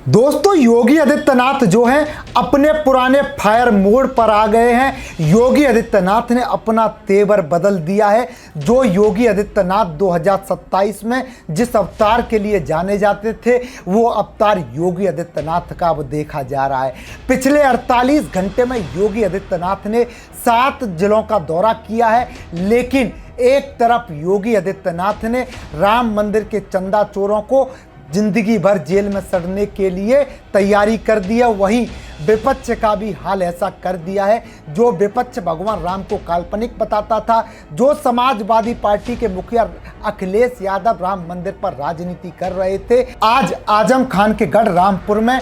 दोस्तों, योगी आदित्यनाथ जो हैं अपने पुराने फायर मोड पर आ गए हैं। योगी आदित्यनाथ ने अपना तेवर बदल दिया है। जो योगी आदित्यनाथ 2027 में जिस अवतार के लिए जाने जाते थे, वो अवतार योगी आदित्यनाथ का अब देखा जा रहा है। पिछले 48 घंटे में योगी आदित्यनाथ ने 7 जिलों का दौरा किया है, लेकिन एक तरफ योगी आदित्यनाथ ने राम मंदिर के चंदा चोरों को जिंदगी भर जेल में सड़ने के लिए तैयारी कर दी है, वहीं विपक्ष का भी हाल ऐसा कर दिया है। जो विपक्ष भगवान राम को काल्पनिक बताता था, जो समाजवादी पार्टी के मुखिया अखिलेश यादव राम मंदिर पर राजनीति कर रहे थे, आज आजम खान के गढ़ रामपुर में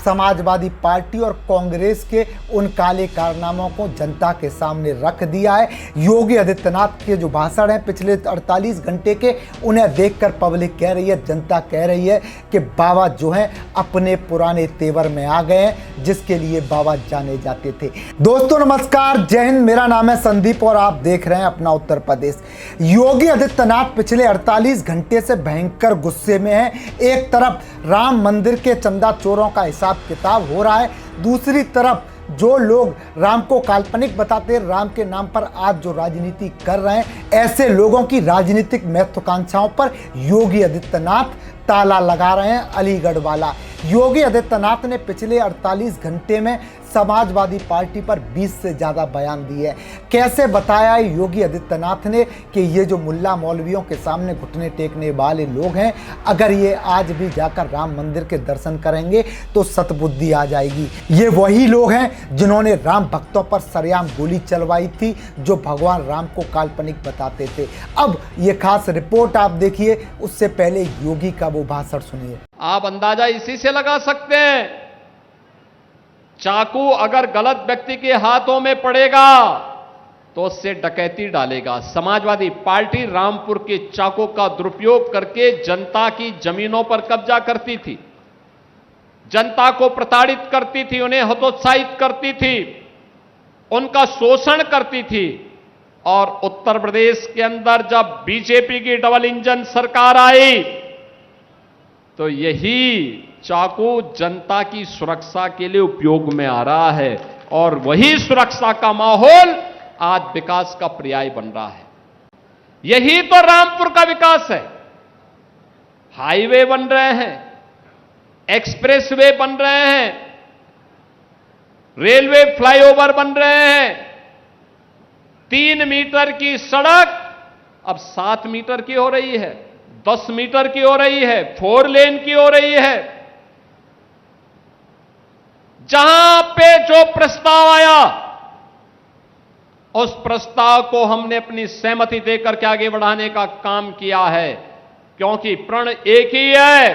समाजवादी पार्टी और कांग्रेस के उन काले कारनामों को जनता के सामने रख दिया है। योगी आदित्यनाथ के जो भाषण हैं पिछले 48 घंटे के, उन्हें देखकर पब्लिक कह रही है, जनता कह रही है कि बाबा जो हैं अपने पुराने तेवर में आ गए हैं, जिसके लिए बाबा जाने जाते थे। दोस्तों नमस्कार, जय हिंद। मेरा नाम है संदीप और आप देख रहे हैं अपना उत्तर प्रदेश। योगी आदित्यनाथ पिछले 48 घंटे से भयंकर गुस्से में हैं। एक तरफ राम मंदिर के चंदा चोरों का हिसाब किताब हो रहा है, दूसरी तरफ जो लोग राम को काल्पनिक बताते हैं, राम के नाम पर आज जो राजनीति कर रहे हैं, ऐसे लोगों की राजनीतिक महत्वाकांक्षाओं पर योगी आदित्यनाथ ताला लगा रहे हैं। अलीगढ़ वाला योगी आदित्यनाथ ने पिछले 48 घंटे में समाजवादी पार्टी पर 20 से ज़्यादा बयान दिए। कैसे बताया योगी आदित्यनाथ ने कि ये जो मुल्ला मौलवियों के सामने घुटने टेकने वाले लोग हैं, अगर ये आज भी जाकर राम मंदिर के दर्शन करेंगे तो सतबुद्धि आ जाएगी। ये वही लोग हैं जिन्होंने राम भक्तों पर सरेआम गोली चलवाई थी, जो भगवान राम को काल्पनिक बताते थे। अब ये खास रिपोर्ट आप देखिए, उससे पहले योगी का वो भाषण सुनिए। आप अंदाजा इसी से लगा सकते हैं, चाकू अगर गलत व्यक्ति के हाथों में पड़ेगा तो उससे डकैती डालेगा। समाजवादी पार्टी रामपुर के चाकू का दुरुपयोग करके जनता की जमीनों पर कब्जा करती थी, जनता को प्रताड़ित करती थी, उन्हें हतोत्साहित करती थी, उनका शोषण करती थी। और उत्तर प्रदेश के अंदर जब बीजेपी की डबल इंजन सरकार आई तो यही चाकू जनता की सुरक्षा के लिए उपयोग में आ रहा है, और वही सुरक्षा का माहौल आज विकास का पर्याय बन रहा है। यही तो रामपुर का विकास है। हाईवे बन रहे हैं, एक्सप्रेसवे बन रहे हैं, रेलवे फ्लाईओवर बन रहे हैं, 3 मीटर की सड़क अब 7 मीटर की हो रही है, 10 मीटर की हो रही है, 4 लेन की हो रही है। जहां पे जो प्रस्ताव आया, उस प्रस्ताव को हमने अपनी सहमति देकर के आगे बढ़ाने का काम किया है, क्योंकि प्रण एक ही है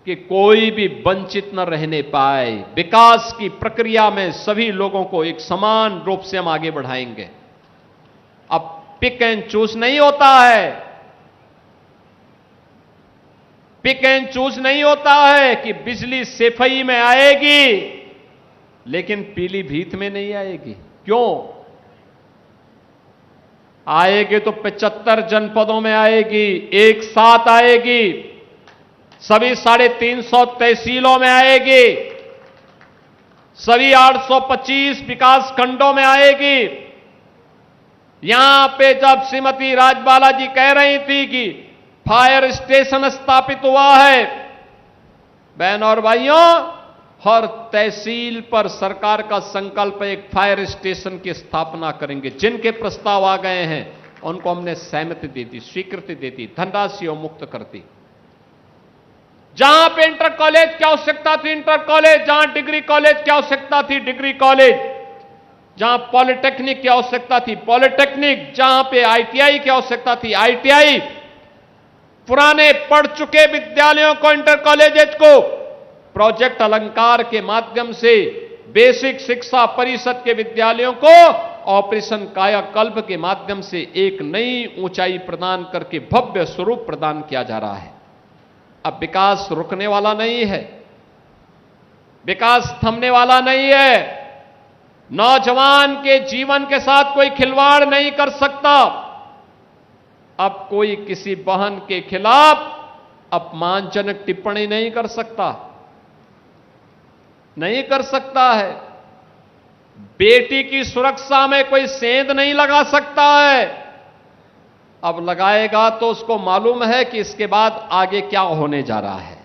कि कोई भी वंचित न रहने पाए। विकास की प्रक्रिया में सभी लोगों को एक समान रूप से हम आगे बढ़ाएंगे। अब पिक एंड चूज नहीं होता है, पिक एंड चूज नहीं होता है कि बिजली सेफई में आएगी लेकिन पीलीभीत में नहीं आएगी। क्यों आएगी? तो 75 जनपदों में आएगी, एक साथ आएगी, सभी 350 तहसीलों में आएगी, सभी 825 विकास खंडों में आएगी। यहां पे जब श्रीमती राजबाला जी कह रही थी कि फायर स्टेशन स्थापित हुआ है, बहनों और भाइयों, हर तहसील पर सरकार का संकल्प है एक फायर स्टेशन की स्थापना करेंगे। जिनके प्रस्ताव आ गए हैं उनको हमने सहमति दे दी, स्वीकृति दे दी, धनराशि मुक्त कर दी। जहां पे इंटर कॉलेज की आवश्यकता थी इंटर कॉलेज, जहां डिग्री कॉलेज की आवश्यकता थी डिग्री कॉलेज, जहां पॉलिटेक्निक की आवश्यकता थी पॉलिटेक्निक, जहां पे आईटीआई की आवश्यकता थी आईटीआई, पुराने पढ़ चुके विद्यालयों को, इंटर कॉलेजेस को प्रोजेक्ट अलंकार के माध्यम से, बेसिक शिक्षा परिषद के विद्यालयों को ऑपरेशन कायाकल्प के माध्यम से एक नई ऊंचाई प्रदान करके भव्य स्वरूप प्रदान किया जा रहा है। अब विकास रुकने वाला नहीं है, विकास थमने वाला नहीं है। नौजवान के जीवन के साथ कोई खिलवाड़ नहीं कर सकता। अब कोई किसी बहन के खिलाफ अपमानजनक टिप्पणी नहीं कर सकता। नहीं कर सकता है। बेटी की सुरक्षा में कोई सेंध नहीं लगा सकता है। अब लगाएगा तो उसको मालूम है कि इसके बाद आगे क्या होने जा रहा है।